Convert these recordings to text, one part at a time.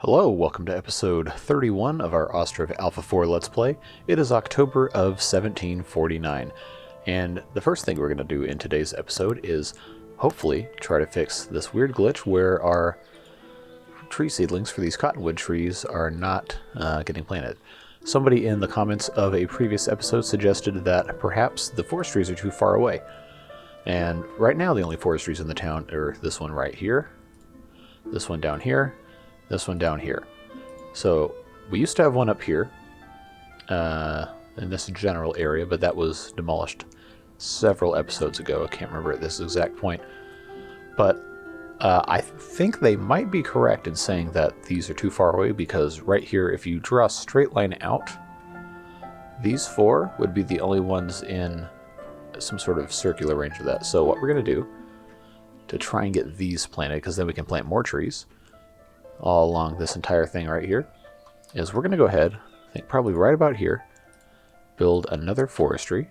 Hello, welcome to episode 31 of our Ostriv Alpha 4 Let's Play. It is October of 1749, and the first thing we're going to do in today's episode is hopefully try to fix this weird glitch where our tree seedlings for these cottonwood trees are not getting planted. Somebody in the comments of a previous episode suggested that perhaps the forest trees are too far away, and right now the only forest trees in the town are this one right here, this one down here, this one down here. So we used to have one up here in this general area, but that was demolished several episodes ago. I can't remember at this exact point. But I think they might be correct in saying that these are too far away, because right here, if you draw a straight line out, these four would be the only ones in some sort of circular range of that. So what we're going to do to try and get these planted, because then we can plant more trees all along this entire thing right here, is we're going to go ahead, I think probably right about here, build another forestry,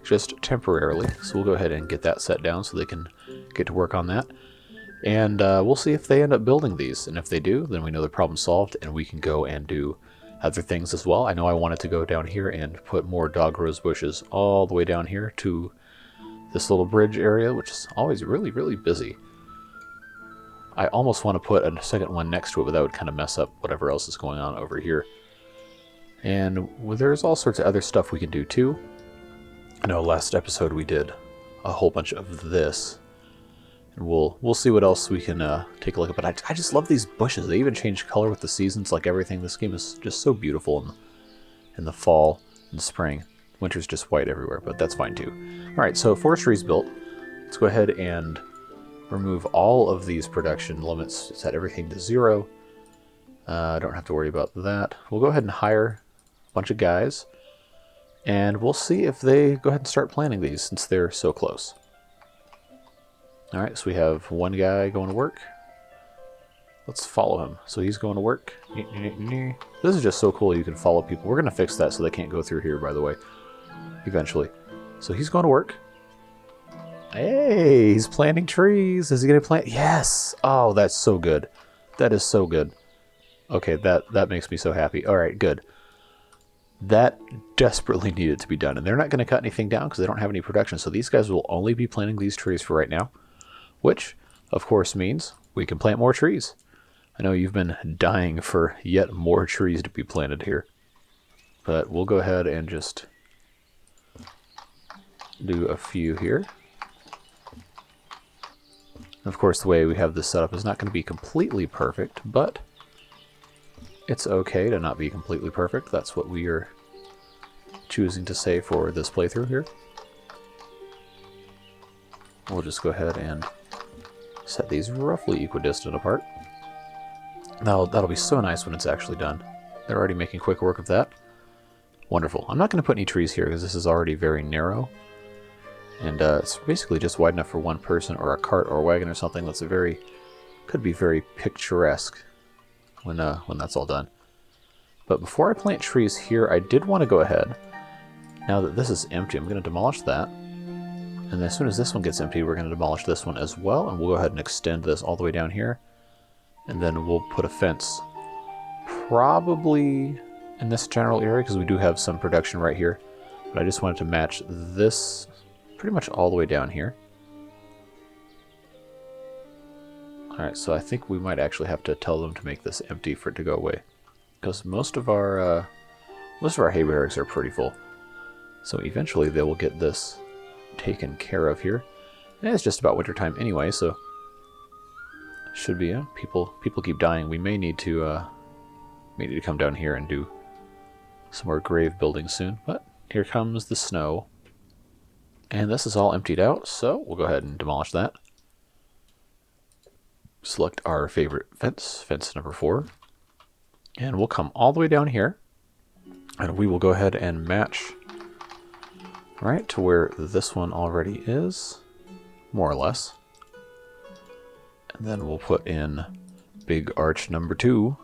just temporarily. So we'll go ahead and get that set down so they can get to work on that. And we'll see if they end up building these. And if they do, then we know the problem solved, and we can go and do other things as well. I know I wanted to go down here and put more dog rose bushes all the way down here to this little bridge area, which is always really, really busy. I almost want to put a second one next to it, but that would kind of mess up whatever else is going on over here. And there's all sorts of other stuff we can do too. I know last episode we did a whole bunch of this, and we'll see what else we can take a look at. But I just love these bushes. They even change color with the seasons, like everything. This game is just so beautiful in the fall and spring. Winter's just white everywhere, but that's fine too. All right, so forestry's built. Let's go ahead and remove all of these production limits, set everything to 0. Don't have to worry about that. We'll go ahead and hire a bunch of guys, and we'll see if they go ahead and start planting these since they're so close. Alright, so we have one guy going to work. Let's follow him. So he's going to work. This is just so cool you can follow people. We're going to fix that so they can't go through here, by the way, eventually. So he's going to work. Hey, he's planting trees. Is he going to plant? Yes! Oh, that's so good. That is so good. Okay, that makes me so happy. Alright, good. That desperately needed to be done. And they're not going to cut anything down because they don't have any production. So these guys will only be planting these trees for right now. Which, of course, means we can plant more trees. I know you've been dying for yet more trees to be planted here. But we'll go ahead and just do a few here. Of course, the way we have this set up is not going to be completely perfect, but it's okay to not be completely perfect. That's what we are choosing to say for this playthrough here. We'll just go ahead and set these roughly equidistant apart. That'll be so nice when it's actually done. They're already making quick work of that. Wonderful. I'm not going to put any trees here because this is already very narrow. And it's basically just wide enough for one person or a cart or a wagon or something. That's could be very picturesque when that's all done. But before I plant trees here, I did want to go ahead. Now that this is empty, I'm going to demolish that. And as soon as this one gets empty, we're going to demolish this one as well. And we'll go ahead and extend this all the way down here. And then we'll put a fence probably in this general area because we do have some production right here. But I just wanted to match this pretty much all the way down here. Alright, so I think we might actually have to tell them to make this empty for it to go away. Because most of our hay barracks are pretty full. So eventually they will get this taken care of here. And it's just about wintertime anyway, so should be, people keep dying. We may need to come down here and do some more grave building soon. But here comes the snow. And this is all emptied out, so we'll go ahead and demolish that. Select our favorite fence number 4. And we'll come all the way down here. And we will go ahead and match right to where this one already is, more or less. And then we'll put in big arch number 2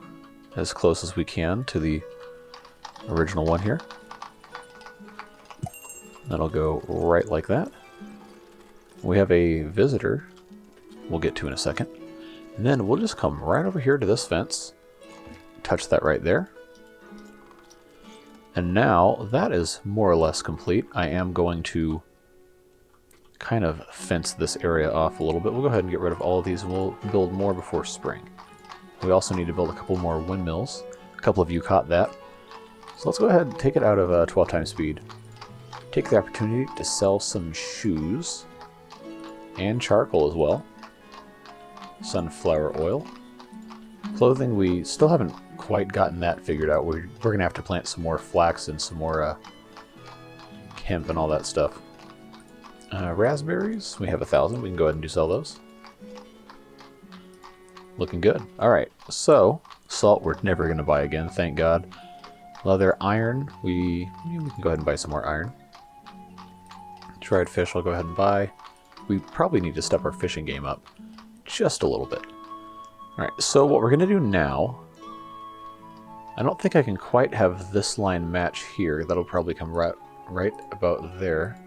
as close as we can to the original one here. That'll go right like that. We have a visitor we'll get to in a second. And then we'll just come right over here to this fence. touch that right there. And now that is more or less complete. I am going to kind of fence this area off a little bit. We'll go ahead and get rid of all of these, and we'll build more before spring. We also need to build a couple more windmills. A couple of you caught that. So let's go ahead and take it out of 12 times speed. Take the opportunity to sell some shoes and charcoal as well. Sunflower oil. Clothing, we still haven't quite gotten that figured out. We're going to have to plant some more flax and some more hemp and all that stuff. Raspberries, we have 1,000. We can go ahead and sell those. Looking good. Alright, so salt we're never going to buy again, thank God. Leather, iron, we can go ahead and buy some more iron. Dried fish I'll go ahead and buy. We probably need to step our fishing game up just a little bit. Alright, so what we're going to do now, I don't think I can quite have this line match here. That'll probably come right about there.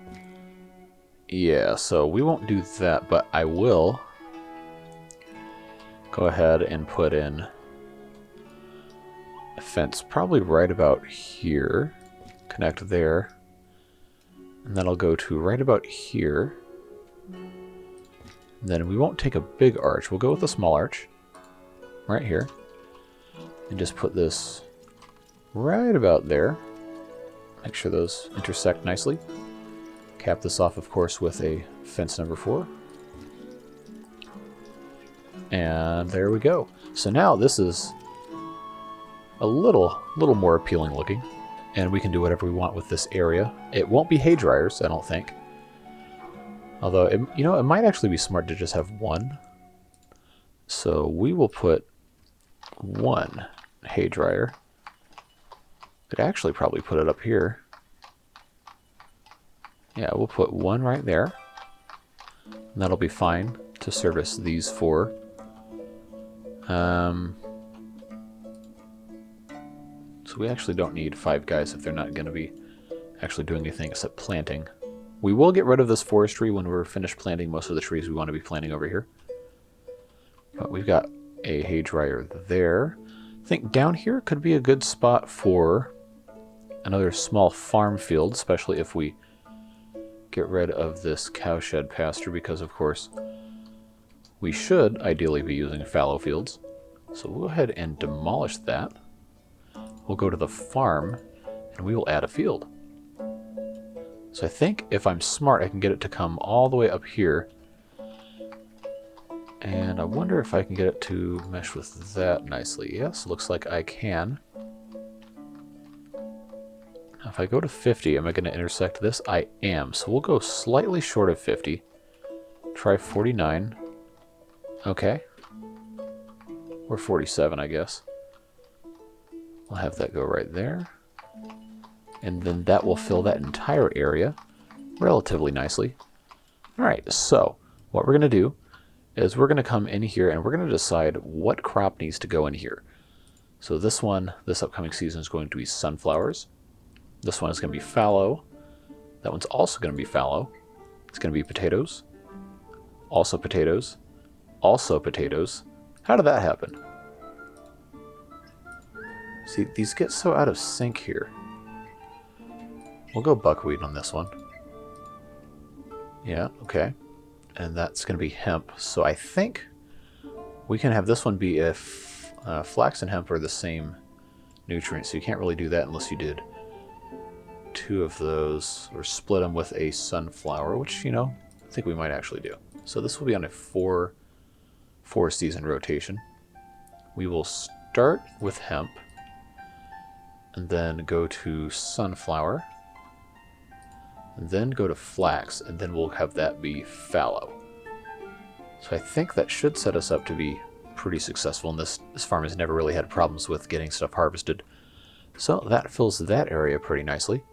Yeah, so we won't do that, but I will go ahead and put in a fence probably right about here. Connect there. And that'll go to right about here. And then we won't take a big arch. We'll go with a small arch. Right here. And just put this right about there. Make sure those intersect nicely. Cap this off, of course, with a fence number 4. And there we go. So now this is a little more appealing looking. And we can do whatever we want with this area. It won't be hay dryers, I don't think. Although, it might actually be smart to just have one. So we will put 1 hay dryer. Could actually probably put it up here. Yeah, we'll put 1 right there. And that'll be fine to service these 4. So we actually don't need 5 guys if they're not going to be actually doing anything except planting. We will get rid of this forestry when we're finished planting most of the trees we want to be planting over here. But we've got a hay dryer there. I think down here could be a good spot for another small farm field, especially if we get rid of this cowshed pasture, because of course we should ideally be using fallow fields. So we'll go ahead and demolish that. We'll go to the farm and we will add a field. So I think if I'm smart, I can get it to come all the way up here. And I wonder if I can get it to mesh with that nicely. Yes, looks like I can. Now if I go to 50, am I going to intersect this? I am. So we'll go slightly short of 50. Try 49. Okay. Or 47, I guess. We'll have that go right there. And then that will fill that entire area relatively nicely. Alright, so what we're going to do is we're going to come in here and we're going to decide what crop needs to go in here. So this upcoming season is going to be sunflowers. This one is going to be fallow. That one's also going to be fallow. It's going to be potatoes. Also potatoes. Also potatoes. How did that happen? See, these get so out of sync here. We'll go buckwheat on this one. Yeah, okay. And that's going to be hemp. So I think we can have this one be if flax and hemp are the same nutrient. So you can't really do that unless you did 2 of those or split them with a sunflower, which, I think we might actually do. So this will be on a 4 season rotation. We will start with hemp and then go to sunflower. Then go to flax, and then we'll have that be fallow. So I think that should set us up to be pretty successful, and this farm has never really had problems with getting stuff harvested. So that fills that area pretty nicely.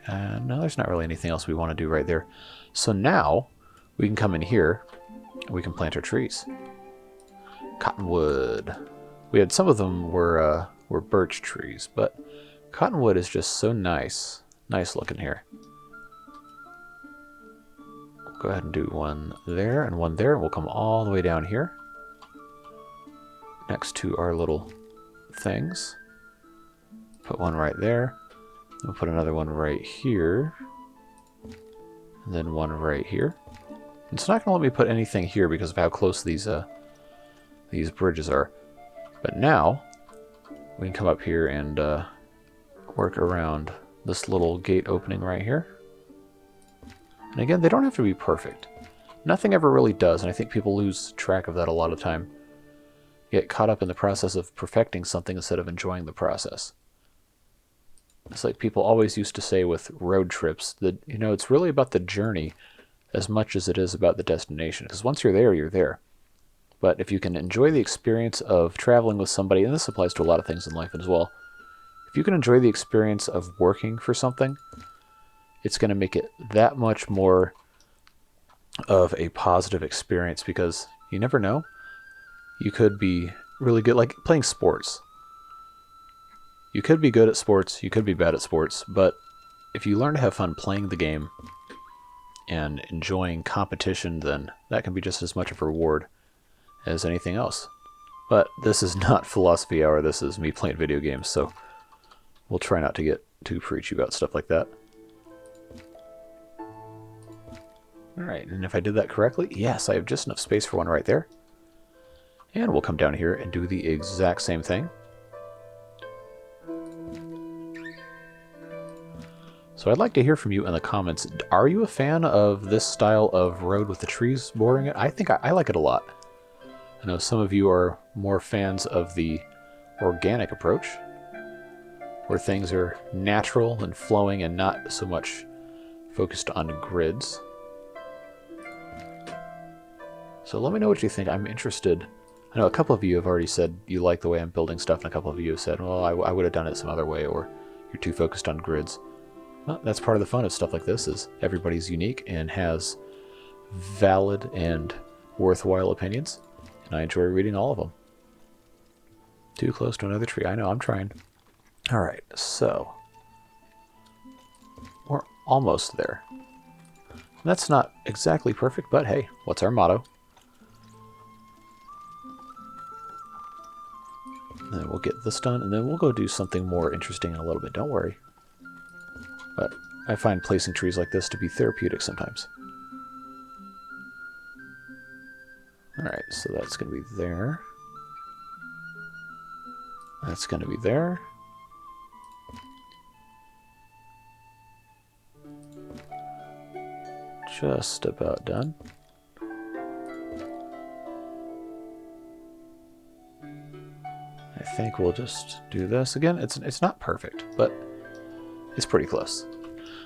No, there's not really anything else we want to do right there. So now we can come in here and we can plant our trees. Cottonwood. We had some of them were birch trees, but cottonwood is just so nice. Nice looking here. We'll go ahead and do one there and one there, and we'll come all the way down here. next to our little things. Put one right there. We'll put another one right here. And then one right here. It's not going to let me put anything here because of how close these bridges are. But now, we can come up here and work around this little gate opening right here. And again, they don't have to be perfect. Nothing ever really does, and I think people lose track of that a lot of time. Get caught up in the process of perfecting something instead of enjoying the process. It's like people always used to say with road trips that, you know, it's really about the journey as much as it is about the destination. Because once you're there, you're there. But if you can enjoy the experience of traveling with somebody, and this applies to a lot of things in life as well, if you can enjoy the experience of working for something, it's going to make it that much more of a positive experience, because you never know. You could be really good, like playing sports. You could be good at sports, you could be bad at sports, but if you learn to have fun playing the game and enjoying competition, then that can be just as much of a reward as anything else. But this is not Philosophy Hour, this is me playing video games, so we'll try not to get too preachy about stuff like that. Alright, and if I did that correctly, yes, I have just enough space for one right there. And we'll come down here and do the exact same thing. So I'd like to hear from you in the comments. Are you a fan of this style of road with the trees bordering it? I think I like it a lot. I know some of you are more fans of the organic approach, where things are natural and flowing and not so much focused on grids. So let me know what you think. I'm interested. I know a couple of you have already said you like the way I'm building stuff, and a couple of you have said, well, I would have done it some other way, or you're too focused on grids. Well, that's part of the fun of stuff like this, is everybody's unique and has valid and worthwhile opinions, and I enjoy reading all of them. Too close to another tree. I know, I'm trying. Alright, so we're almost there. That's not exactly perfect, but hey, what's our motto? And then we'll get this done, and then we'll go do something more interesting in a little bit. Don't worry. But I find placing trees like this to be therapeutic sometimes. Alright, so that's going to be there. That's going to be there. Just about done. I think we'll just do this again. It's not perfect, but it's pretty close.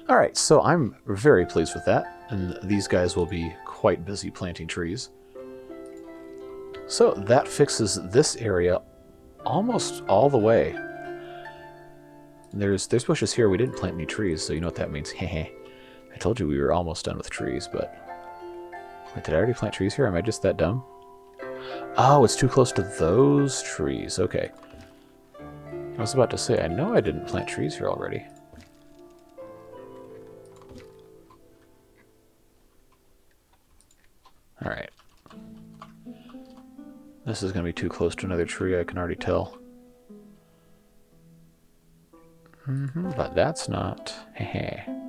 All right, so I'm very pleased with that, and these guys will be quite busy planting trees. So that fixes this area almost all the way. There's bushes here. We didn't plant any trees, so you know what that means. Hehe. I told you we were almost done with trees, but... Wait, did I already plant trees here? Am I just that dumb? Oh, it's too close to those trees. Okay. I was about to say, I know I didn't plant trees here already. Alright. This is going to be too close to another tree, I can already tell. But that's not. Hehe.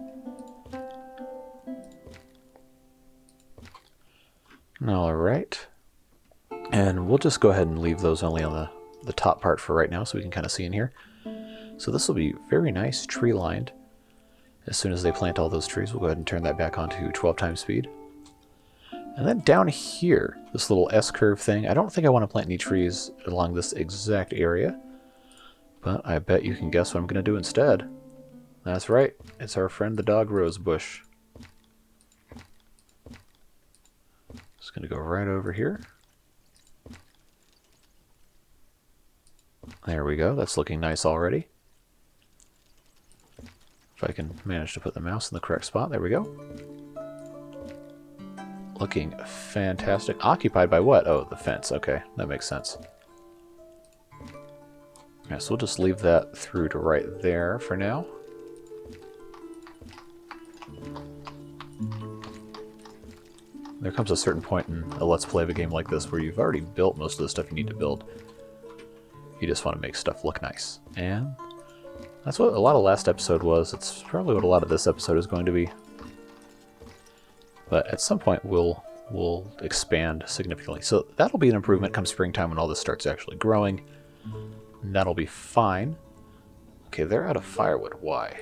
Alright. And we'll just go ahead and leave those only on the top part for right now so we can kind of see in here. So this will be very nice, tree lined. As soon as they plant all those trees, we'll go ahead and turn that back on to 12 times speed. And then down here, this little S-curve thing, I don't think I want to plant any trees along this exact area. But I bet you can guess what I'm going to do instead. That's right, it's our friend the dog rose bush. Just going to go right over here. There we go, that's looking nice already. If I can manage to put the mouse in the correct spot, there we go. Looking fantastic. Occupied by what? Oh, the fence. Okay, that makes sense. Okay, so we'll just leave that through to right there for now. There comes a certain point in a Let's Play of a game like this where you've already built most of the stuff you need to build. You just want to make stuff look nice. And that's what a lot of last episode was. It's probably what a lot of this episode is going to be. But at some point we'll expand significantly. So that'll be an improvement come springtime when all this starts actually growing. And that'll be fine. Okay, they're out of firewood. Why?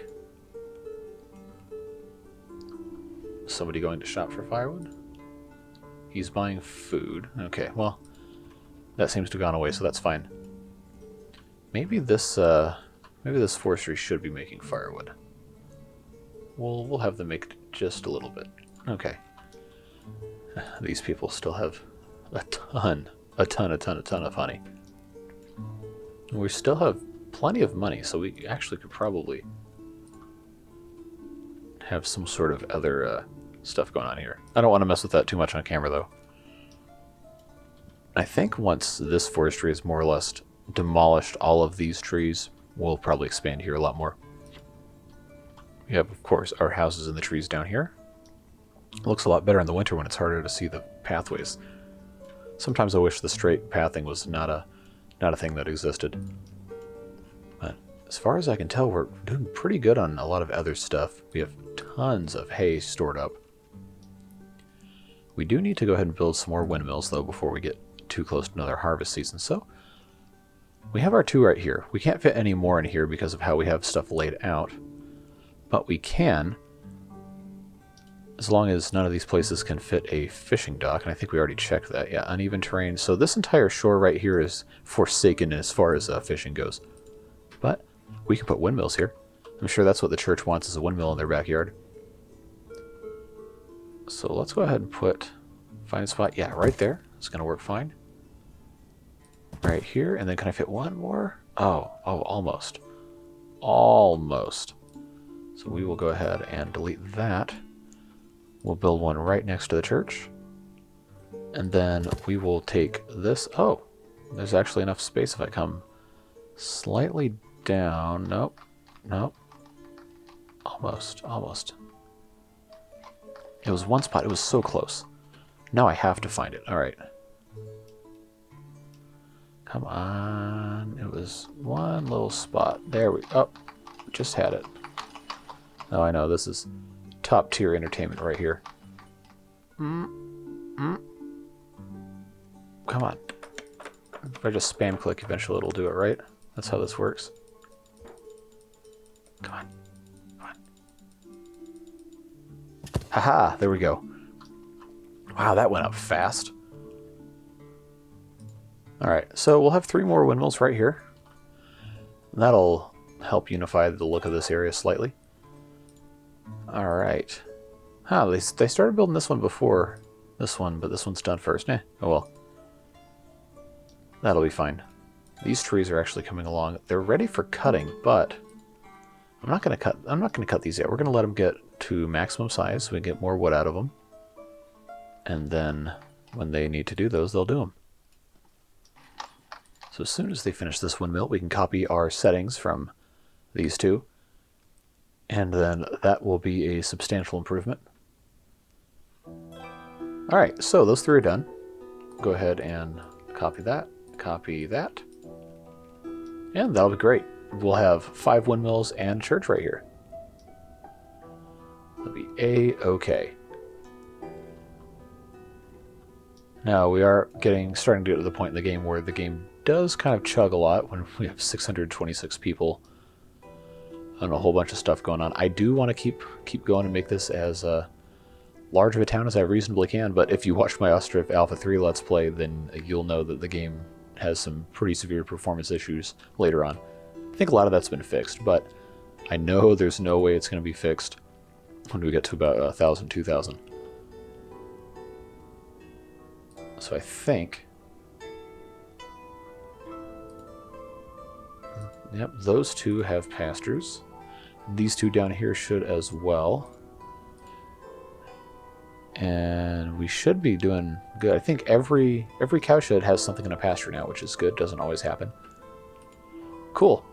Somebody going to shop for firewood? He's buying food. Okay, well, that seems to have gone away, so that's fine. Maybe this forestry should be making firewood. We'll have them make just a little bit. Okay. These people still have a ton of honey. We still have plenty of money, so we actually could probably have some sort of other stuff going on here. I don't want to mess with that too much on camera, though. I think once this forestry has more or less demolished all of these trees, we'll probably expand here a lot more. We have, of course, our houses and the trees down here. It looks a lot better in the winter when it's harder to see the pathways. Sometimes I wish the straight pathing was not a thing that existed. But as far as I can tell, we're doing pretty good on a lot of other stuff. We have tons of hay stored up. We do need to go ahead and build some more windmills, though, before we get too close to another harvest season. So we have our 2 right here. We can't fit any more in here because of how we have stuff laid out. But we can, as long as none of these places can fit a fishing dock, and I think we already checked that. Yeah, uneven terrain. So this entire shore right here is forsaken as far as fishing goes. But we can put windmills here. I'm sure that's what the church wants, is a windmill in their backyard. So let's go ahead and find a spot. Yeah, right there. It's going to work fine. Right here. And then can I fit one more? Oh, almost. Almost. So we will go ahead and delete that. We'll build one right next to the church. And then we will take this. Oh, there's actually enough space if I come slightly down. Nope. Nope. Almost. It was one spot. It was so close. Now I have to find it. All right. Come on. It was one little spot. There we go. Oh, just had it. Oh, I know. This is top tier entertainment right here. Come on. If I just spam click, eventually it'll do it, right? That's how this works. Come on. Haha, there we go. Wow, that went up fast. Alright, so we'll have 3 more windmills right here. That'll help unify the look of this area slightly. Alright. They started building this one before this one, but this one's done first. Oh well. That'll be fine. These trees are actually coming along. They're ready for cutting, but I'm not going to cut these yet. We're going to let them get to maximum size so we can get more wood out of them. And then when they need to do those, they'll do them. So as soon as they finish this windmill, we can copy our settings from these 2. And then that will be a substantial improvement. Alright, so those 3 are done. Go ahead and copy that, and that'll be great. We'll have 5 windmills and a church right here. That'll be A-okay. Now we are starting to get to the point in the game where the game does kind of chug a lot when we have 626 people and a whole bunch of stuff going on. I do want to keep going and make this as large of a town as I reasonably can, but if you watched my Ostriv Alpha 3 Let's Play, then you'll know that the game has some pretty severe performance issues later on. I think a lot of that's been fixed, but I know there's no way it's going to be fixed when we get to about 1,000, 2,000. So I think... Yep, those 2 have pastures. These 2 down here should as well. And we should be doing good. I think every cowshed has something in a pasture now, which is good. Doesn't always happen. Cool.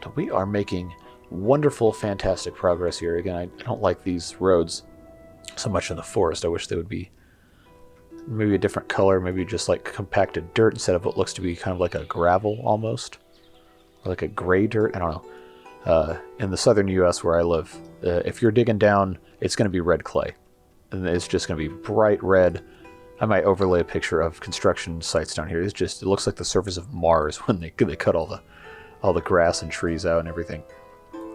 So we are making wonderful, fantastic progress here. Again, I don't like these roads so much in the forest. I wish they would be maybe a different color, maybe just like compacted dirt instead of what looks to be kind of like a gravel almost, or like a gray dirt. I don't know. In the southern U.S. where I live, if you're digging down, it's going to be red clay, and it's just going to be bright red. I might overlay a picture of construction sites down here. It looks like the surface of Mars when they cut all the grass and trees out and everything.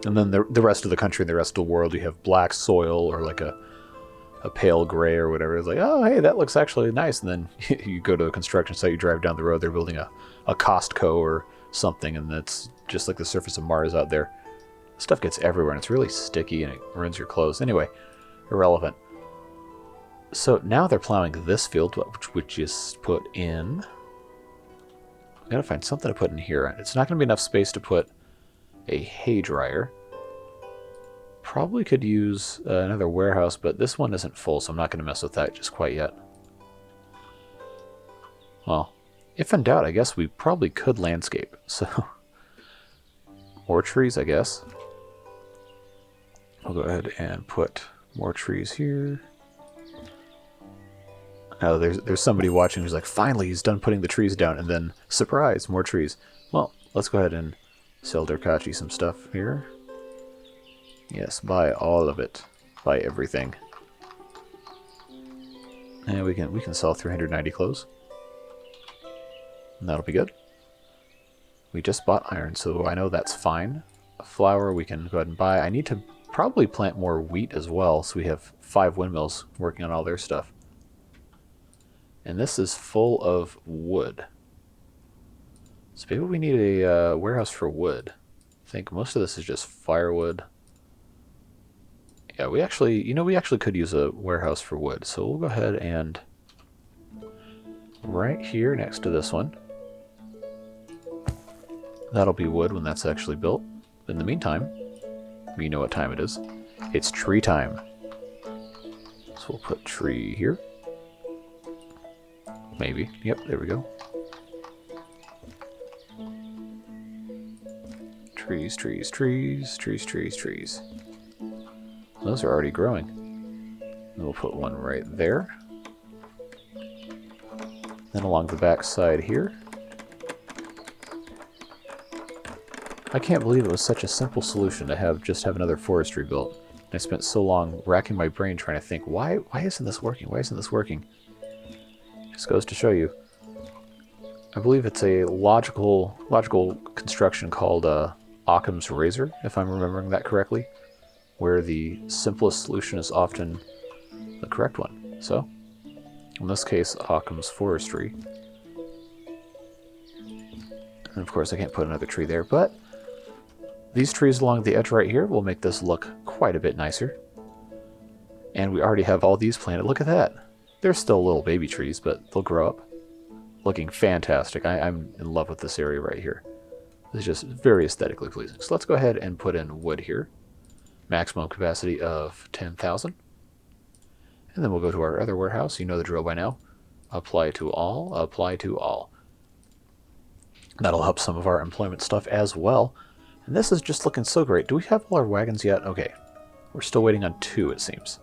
And then the rest of the country and the rest of the world, you have black soil or like a pale gray or whatever. It's like, oh, hey, that looks actually nice. And then you go to a construction site, you drive down the road, they're building a Costco or something, and that's just like the surface of Mars out there. Stuff gets everywhere, and it's really sticky, and it ruins your clothes. Anyway, irrelevant. So now they're plowing this field, which we just put in. I gotta find something to put in here. It's not gonna be enough space to put a hay dryer. Probably could use another warehouse, but this one isn't full, so I'm not gonna mess with that just quite yet. Well, if in doubt, I guess we probably could landscape. So, more trees, I guess. I'll go ahead and put more trees here. Now there's somebody watching who's like, finally he's done putting the trees down, and then, surprise, more trees. Well, let's go ahead and sell Derkachi some stuff here. Yes, buy all of it. Buy everything. And we can sell 390 clothes. And that'll be good. We just bought iron, so I know that's fine. Flour we can go ahead and buy. I need to probably plant more wheat as well, so we have 5 windmills working on all their stuff. And this is full of wood. So maybe we need a warehouse for wood. I think most of this is just firewood. Yeah, we actually could use a warehouse for wood. So we'll go ahead and right here next to this one. That'll be wood when that's actually built. In the meantime, you know what time it is. It's tree time. So we'll put tree here. Maybe. Yep, there we go. Trees, trees, trees, trees, trees, trees. Those are already growing. And we'll put one right there. Then along the back side here. I can't believe it was such a simple solution to just have another forestry built. And I spent so long racking my brain trying to think, why isn't this working? Why isn't this working? Just goes to show you. I believe it's a logical construction called Occam's razor, if I'm remembering that correctly, where the simplest solution is often the correct one. So, in this case, Occam's forestry. And of course I can't put another tree there, but these trees along the edge right here will make this look quite a bit nicer. And we already have all these planted. Look at that. They're still little baby trees, but they'll grow up. Looking fantastic. I'm in love with this area right here. This is just very aesthetically pleasing. So let's go ahead and put in wood here. Maximum capacity of 10,000. And then we'll go to our other warehouse. You know the drill by now. Apply to all. Apply to all. That'll help some of our employment stuff as well. And this is just looking so great. Do we have all our wagons yet? Okay. We're still waiting on 2, it seems.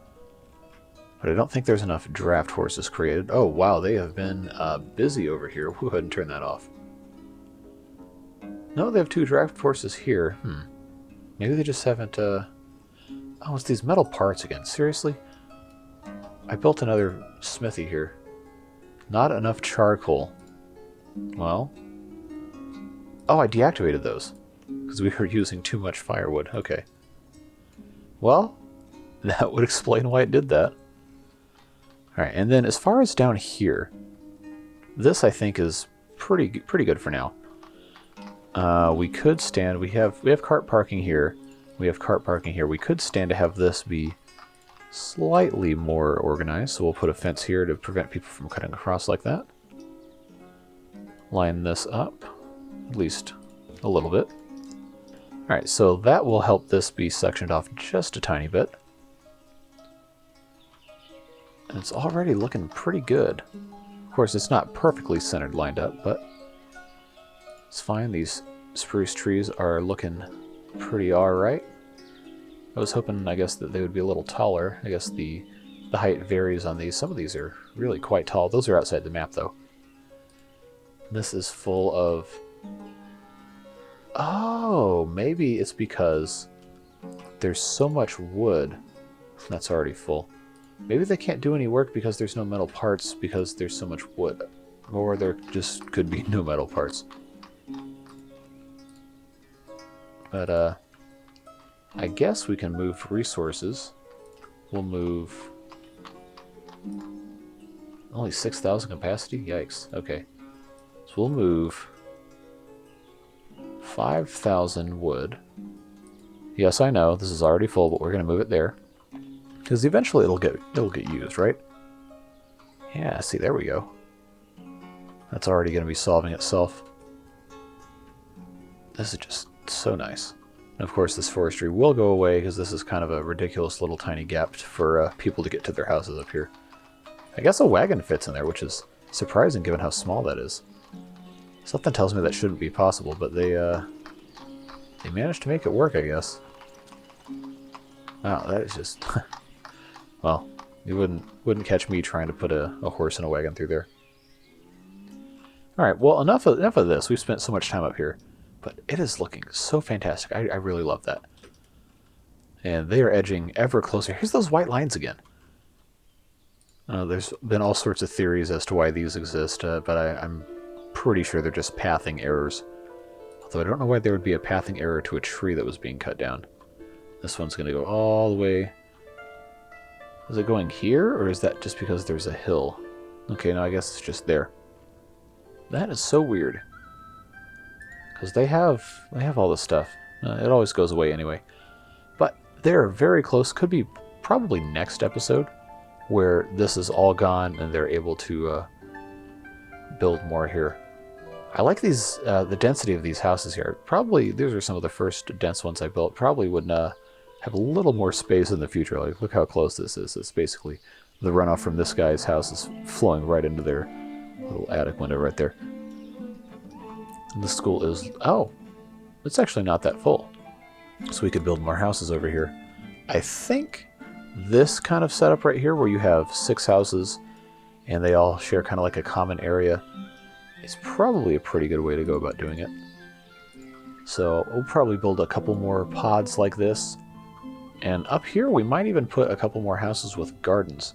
But I don't think there's enough draft horses created. Oh, wow, they have been busy over here. We'll go ahead and turn that off. No, they have 2 draft horses here. Maybe they just haven't... Oh, it's these metal parts again. Seriously? I built another smithy here. Not enough charcoal. Well... Oh, I deactivated those. Because we were using too much firewood. Okay. Well, that would explain why it did that. Alright, and then as far as down here, this I think is pretty good for now. We could stand, we have cart parking here, we have cart parking here. We could stand to have this be slightly more organized, so we'll put a fence here to prevent people from cutting across like that. Line this up, at least a little bit. Alright, so that will help this be sectioned off just a tiny bit. And it's already looking pretty good. Of course, it's not perfectly centered lined up, but it's fine. These spruce trees are looking pretty alright. I was hoping, I guess, that they would be a little taller. I guess the the height varies on these. Some of these are really quite tall. Those are outside the map, though. This is full of... Oh, maybe it's because there's so much wood that's already full. Maybe they can't do any work because there's no metal parts because there's so much wood. Or there just could be no metal parts. But, I guess we can move resources. We'll move... Only 6,000 capacity? Yikes. Okay. So we'll move 5,000 wood. Yes, I know, this is already full, but we're going to move it there. Because eventually it'll get used, right? Yeah, see, there we go. That's already going to be solving itself. This is just so nice. And of course, this forestry will go away because this is kind of a ridiculous little tiny gap for people to get to their houses up here. I guess a wagon fits in there, which is surprising given how small that is. Something tells me that shouldn't be possible, but they managed to make it work, I guess. Wow, that is just... Well, you wouldn't catch me trying to put a horse and a wagon through there. Alright, well, enough of this. We've spent so much time up here. But it is looking so fantastic. I really love that. And they are edging ever closer. Here's those white lines again. There's been all sorts of theories as to why these exist, but I'm pretty sure they're just pathing errors. Although I don't know why there would be a pathing error to a tree that was being cut down. This one's going to go all the way... Is it going here, or is that just because there's a hill? Okay, no, I guess it's just there. That is so weird. Because they have all this stuff. It always goes away anyway. But they're very close. Could be probably next episode where this is all gone and they're able to build more here. I like these, the density of these houses here. Probably, these are some of the first dense ones I built. Probably would have a little more space in the future. Like, look how close this is. It's basically the runoff from this guy's house is flowing right into their little attic window right there. And the school is... Oh, it's actually not that full. So we could build more houses over here. I think this kind of setup right here, where you have 6 houses and they all share kind of like a common area, is probably a pretty good way to go about doing it. So we'll probably build a couple more pods like this. And up here we might even put a couple more houses with gardens.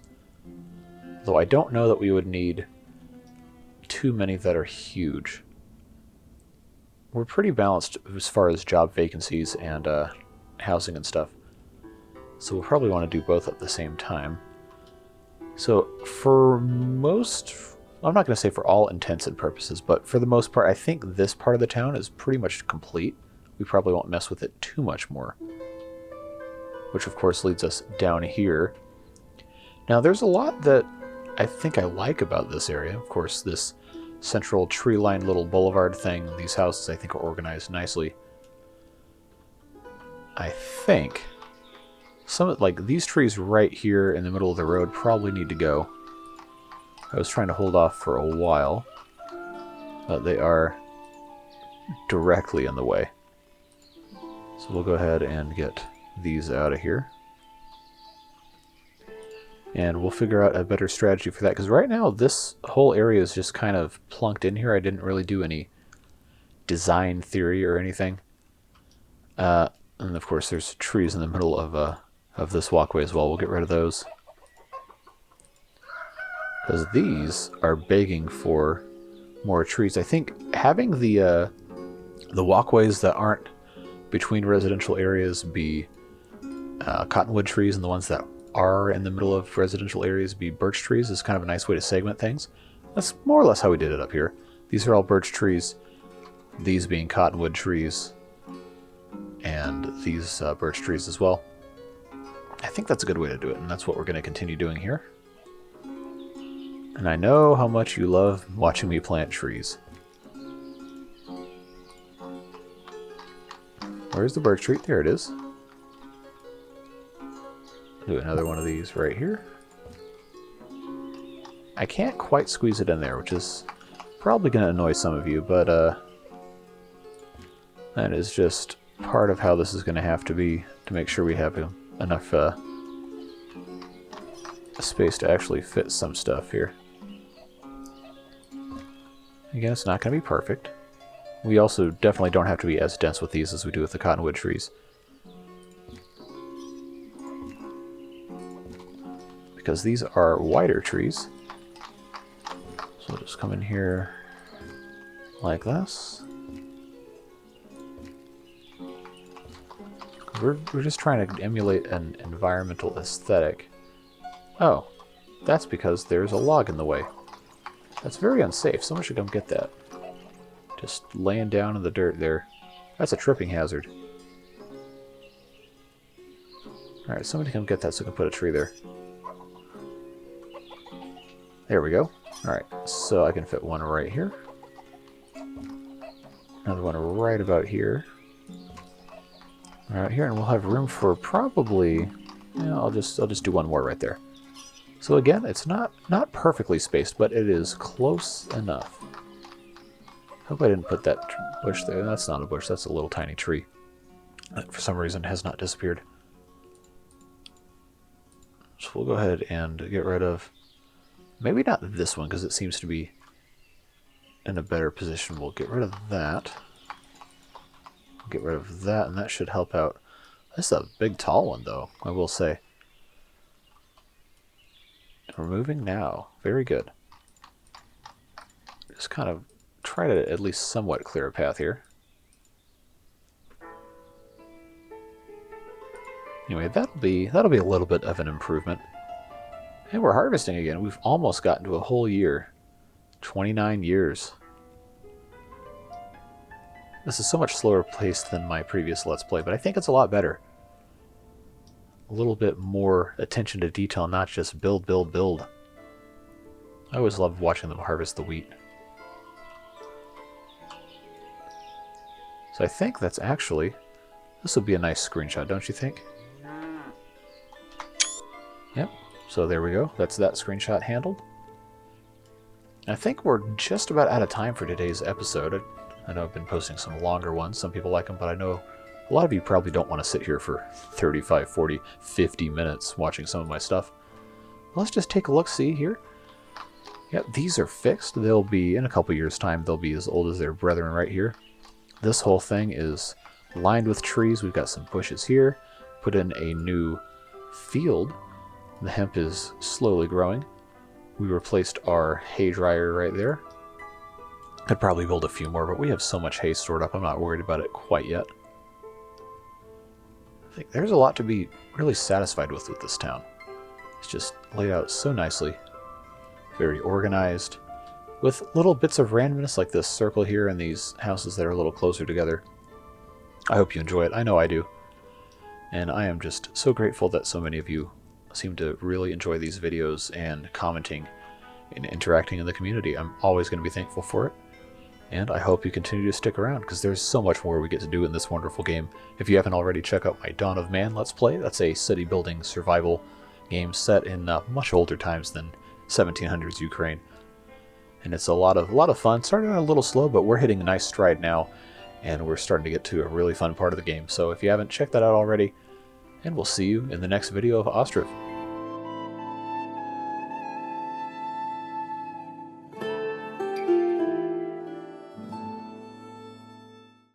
Though I don't know that we would need too many that are huge. We're pretty balanced as far as job vacancies and housing and stuff. So we'll probably want to do both at the same time. So for most... I'm not going to say for all intents and purposes, but for the most part, I think this part of the town is pretty much complete. We probably won't mess with it too much more. Which of course leads us down here. Now there's a lot that I think I like about this area. Of course, this central tree-lined little boulevard thing. These houses I think are organized nicely. I think some, like these trees right here in the middle of the road probably need to go. I was trying to hold off for a while, but they are directly in the way. So we'll go ahead and get these out of here. And we'll figure out a better strategy for that, because right now this whole area is just kind of plunked in here. I didn't really do any design theory or anything. And of course there's trees in the middle of this walkway as well. We'll get rid of those, because these are begging for more trees. I think having the walkways that aren't between residential areas be cottonwood trees, and the ones that are in the middle of residential areas be birch trees is kind of a nice way to segment things. That's more or less how we did it up here. These are all birch trees, these being cottonwood trees, and these birch trees as well. I think that's a good way to do it, and that's what we're going to continue doing here. And I know how much you love watching me plant trees. Where's the birch tree? There it is. Do another one of these right here. I can't quite squeeze it in there, which is probably going to annoy some of you, but that is just part of how this is going to have to be to make sure we have enough space to actually fit some stuff here. Again, it's not going to be perfect. We also definitely don't have to be as dense with these as we do with the cottonwood trees. Because these are wider trees. So we'll just come in here like this. We're just trying to emulate an environmental aesthetic. Oh, that's because there's a log in the way. That's very unsafe. Someone should come get that. Just laying down in the dirt there. That's a tripping hazard. Alright, somebody come get that so we can put a tree there. There we go. Alright, so I can fit one right here. Another one right about here. Right here, and we'll have room for probably... Yeah, I'll just do one more right there. So again, it's not perfectly spaced, but it is close enough. Hope I didn't put that bush there. That's not a bush, that's a little tiny tree. That for some reason has not disappeared. So we'll go ahead and get rid of... Maybe not this one, because it seems to be in a better position. We'll get rid of that. Get rid of that, and that should help out. This is a big, tall one, though, I will say. Removing now. Very good. Just kind of try to at least somewhat clear a path here. Anyway, that'll be a little bit of an improvement. And we're harvesting again. We've almost gotten to a whole year. 29 years. This is so much slower paced than my previous Let's Play, but I think it's a lot better. A little bit more attention to detail, not just build, build, build. I always love watching them harvest the wheat. So I think that's actually... This would be a nice screenshot, don't you think? Yep. So there we go. That's that screenshot handled. I think we're just about out of time for today's episode. I know I've been posting some longer ones. Some people like them, but I know a lot of you probably don't want to sit here for 35, 40, 50 minutes watching some of my stuff. Let's just take a look-see here. Yep, these are fixed. They'll be, in a couple years' time, they'll be as old as their brethren right here. This whole thing is lined with trees. We've got some bushes here. Put in a new field. The hemp is slowly growing. We replaced our hay dryer right there. Could probably build a few more, but we have so much hay stored up, I'm not worried about it quite yet. I think there's a lot to be really satisfied with this town. It's just laid out so nicely. Very organized. With little bits of randomness like this circle here and these houses that are a little closer together. I hope you enjoy it. I know I do. And I am just so grateful that so many of you seem to really enjoy these videos and commenting and interacting in the community. I'm always going to be thankful for it. And I hope you continue to stick around, because there's so much more we get to do in this wonderful game. If you haven't already, check out my Dawn of Man Let's Play. That's a city-building survival game set in much older times than 1700s Ukraine. And it's a lot of fun. Started out a little slow, but we're hitting a nice stride now, and we're starting to get to a really fun part of the game. So if you haven't, check that out already, and we'll see you in the next video of Ostriv.